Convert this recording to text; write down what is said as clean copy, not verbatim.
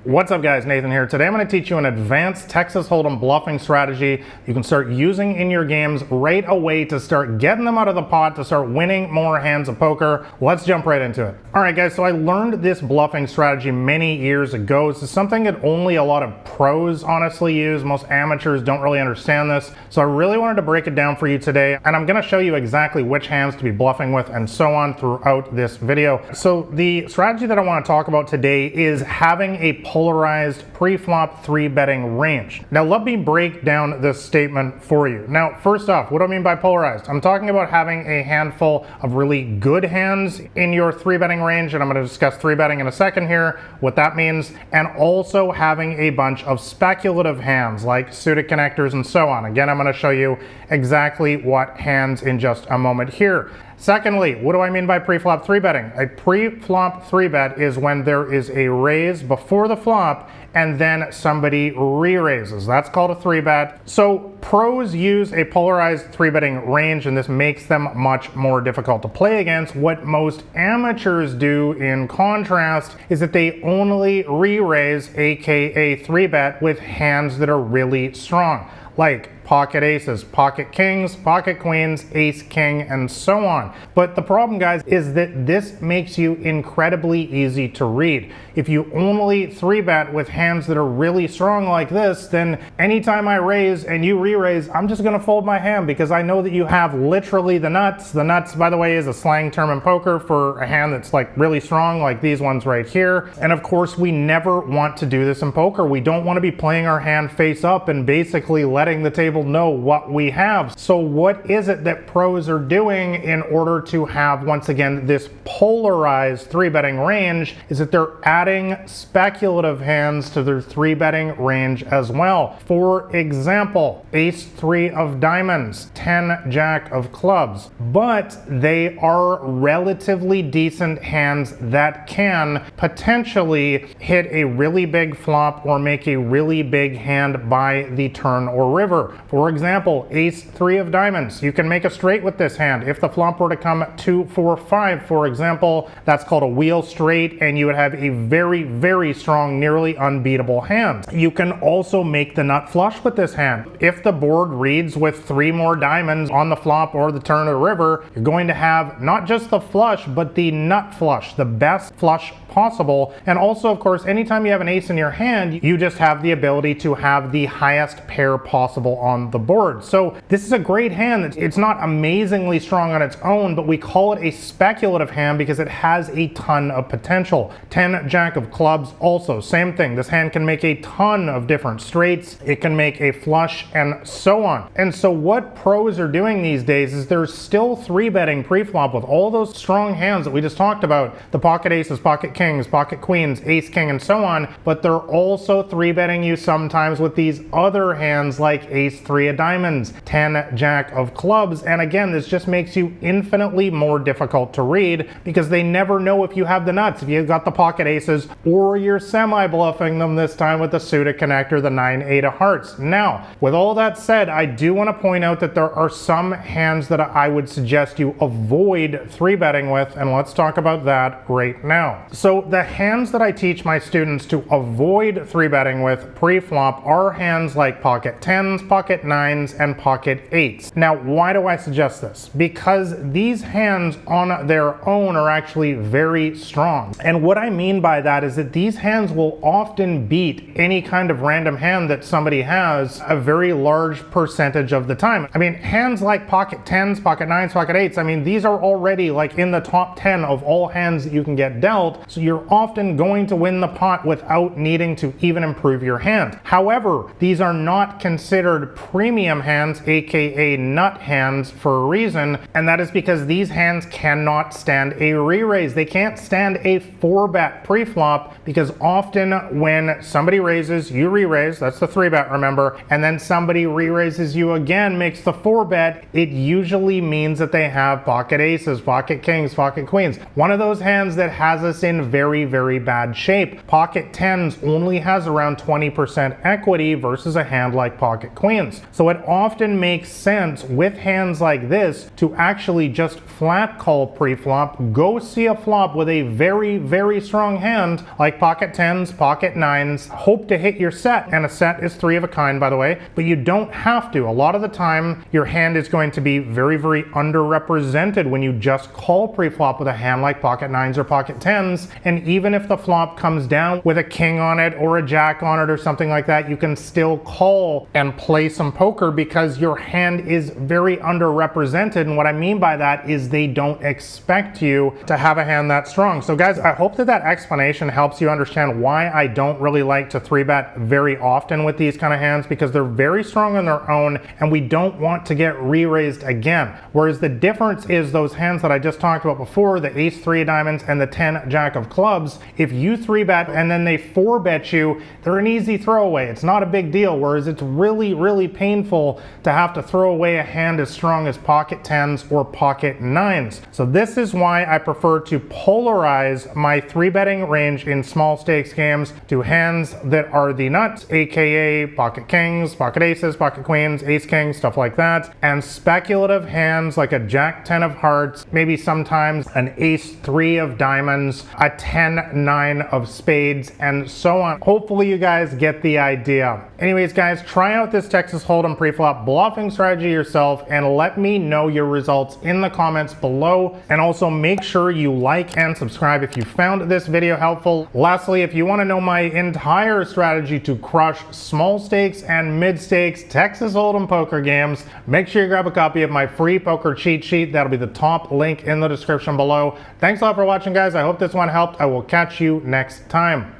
What's up guys, Nathan here. Today I'm going to teach you an advanced Texas Hold'em bluffing strategy you can start using in your games right away to start getting them out of the pot, to start winning more hands of poker. Let's jump right into it. Alright guys, so I learned this bluffing strategy many years ago. This is something that only a lot of pros honestly use. Most amateurs don't really understand this. So I really wanted to break it down for you today, and I'm going to show you exactly which hands to be bluffing with and so on throughout this video. So the strategy that I want to talk about today is having a polarized pre-flop 3-betting range. Now let me break down this statement for you. Now first off, what do I mean by polarized? I'm talking about having a handful of really good hands in your 3-betting range, and I'm going to discuss 3-betting in a second here, what that means, and also having a bunch of speculative hands like suited connectors and so on. Again, I'm going to show you exactly what hands in just a moment here. Secondly, what do I mean by pre-flop 3-betting? A pre-flop 3-bet is when there is a raise before the flop and then somebody re-raises. That's called a 3-bet. So pros use a polarized 3-betting range, and this makes them much more difficult to play against. What most amateurs do in contrast is that they only re-raise, aka 3-bet, with hands that are really strong, like pocket aces, pocket kings, pocket queens, ace king, and so on. But the problem, guys, is that this makes you incredibly easy to read. If you only 3-bet with hands that are really strong like this, then anytime I raise and you re-raise, I'm just gonna fold my hand because I know that you have literally the nuts. The nuts, by the way, is a slang term in poker for a hand that's like really strong, like these ones right here. And of course, we never want to do this in poker. We don't want to be playing our hand face up and basically letting the table know what we have. So what is it that pros are doing in order to have, once again, this polarized 3-betting range? Is that they're adding speculative hands to their 3-betting range as well. For example, ace 3 of diamonds, 10 jack of clubs, but they are relatively decent hands that can potentially hit a really big flop or make a really big hand by the turn or river. For example, ace 3 of diamonds, you can make a straight with this hand. If the flop were to come 2, 4, 5, for example, that's called a wheel straight, and you would have a very, very strong, nearly unbeatable hand. You can also make the nut flush with this hand. If the board reads with 3 more diamonds on the flop or the turn or the river, you're going to have not just the flush, but the nut flush, the best flush possible. And also, of course, anytime you have an ace in your hand, you just have the ability to have the highest pair possible on the board. So this is a great hand. It's not amazingly strong on its own, but we call it a speculative hand because it has a ton of potential. 10 jack of clubs, also same thing. This hand can make a ton of different straights. It can make a flush and so on. And so what pros are doing these days is they're still 3-betting pre-flop with all those strong hands that we just talked about, the pocket aces, pocket kings, pocket queens, ace king, and so on, but they're also 3-betting you sometimes with these other hands like ace 3 of diamonds, 10 jack of clubs. And again, this just makes you infinitely more difficult to read because they never know if you have the nuts, if you've got the pocket aces, or you're semi-bluffing them this time with the suited connector, the 9-8 of hearts. Now, with all that said, I do want to point out that there are some hands that I would suggest you avoid 3-betting with, and let's talk about that right now. So the hands that I teach my students to avoid 3-betting with pre-flop are hands like pocket 10s, pocket 9s, and pocket 8s. Now, why do I suggest this? Because these hands on their own are actually very strong. And what I mean by that is that these hands will often beat any kind of random hand that somebody has a very large percentage of the time. I mean, hands like pocket 10s, pocket 9s, pocket 8s, I mean, these are already like in the top 10 of all hands that you can get dealt. So you're often going to win the pot without needing to even improve your hand. However, these are not considered premium hands, aka nut hands, for a reason, and that is because these hands cannot stand a re-raise. They can't stand a 4-bet pre-flop because often when somebody raises, you re-raise, that's the 3-bet, remember, and then somebody re-raises you again, makes the 4-bet, it usually means that they have pocket aces, pocket kings, pocket queens. One of those hands that has us in very, very bad shape. Pocket 10s only has around 20% equity versus a hand like pocket queens. So it often even make sense with hands like this to actually just flat call pre-flop, go see a flop with a very, very strong hand like pocket 10s, pocket 9s, hope to hit your set, and a set is 3 of a kind, by the way, but you don't have to. A lot of the time, your hand is going to be very, very underrepresented when you just call pre-flop with a hand like pocket 9s or pocket 10s, and even if the flop comes down with a king on it or a jack on it or something like that, you can still call and play some poker because your hand is very underrepresented, and what I mean by that is they don't expect you to have a hand that strong. So guys, I hope that that explanation helps you understand why I don't really like to 3-bet very often with these kind of hands, because they're very strong on their own and we don't want to get re-raised again. Whereas the difference is those hands that I just talked about before, the ace 3 of diamonds and the 10 jack of clubs, if you 3-bet and then they 4-bet you, they're an easy throwaway. It's not a big deal, whereas it's really, really painful to have to throw away a hand as strong as pocket 10s or pocket 9s. So this is why I prefer to polarize my 3-betting range in small stakes games to hands that are the nuts, aka pocket kings, pocket aces, pocket queens, ace kings, stuff like that, and speculative hands like a jack 10 of hearts, maybe sometimes an ace 3 of diamonds, a 10 9 of spades, and so on. Hopefully you guys get the idea. Anyways guys, try out this Texas Hold'em pre-flop bluffing strategy yourself and let me know your results in the comments below, and also make sure you like and subscribe if you found this video helpful. Lastly, if you want to know my entire strategy to crush small stakes and mid stakes Texas Hold'em poker games, make sure you grab a copy of my free poker cheat sheet. That'll be the top link in the description below. Thanks a lot for watching guys. I hope this one helped. I will catch you next time.